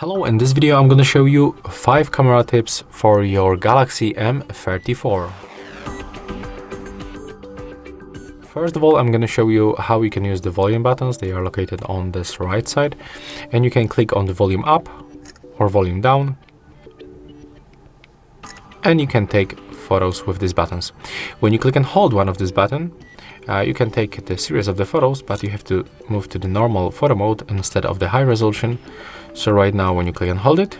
Hello, in this video I'm going to show you 5 camera tips for your Galaxy M34. First of all, I'm going to show you how you can use the volume buttons. They are located on this right side, and you can click on the volume up or volume down, and you can take photos with these buttons. When you click and hold one of these buttons, you can take the series of the photos, but you have to move to the normal photo mode instead of the high resolution. So right now, when you click and hold it,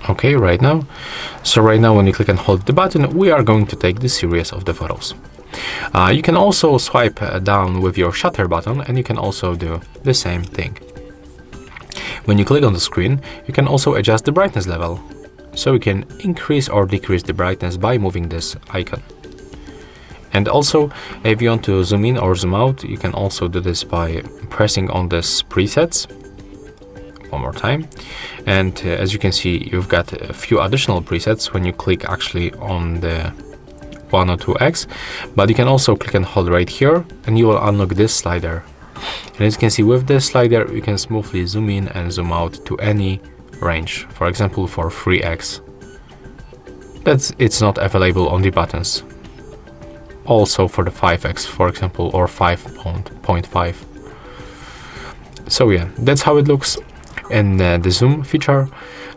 okay, right now. So right now, when you click and hold the button, we are going to take the series of the photos. You can also swipe down with your shutter button, and you can also do the same thing. When you click on the screen, you can also adjust the brightness level. So you can increase or decrease the brightness by moving this icon. And also, if you want to zoom in or zoom out, you can also do this by pressing on this presets. One more time. And as you can see, you've got a few additional presets when you click actually on the 102X. But you can also click and hold right here, and you will unlock this slider. And as you can see, with this slider, you can smoothly zoom in and zoom out to any range. For example, for 3X. It's not available on the buttons. Also for the 5X, for example, or 5.5. So yeah, that's how it looks in the zoom feature.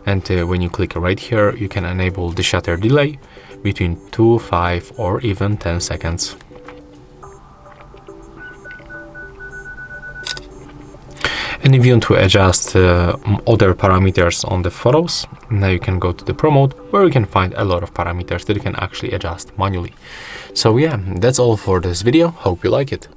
And when you click right here, you can enable the shutter delay between 2, 5, or even 10 seconds. And if you want to adjust other parameters on the photos, now you can go to the Pro mode, where you can find a lot of parameters that you can actually adjust manually. So yeah, that's all for this video. Hope you like it.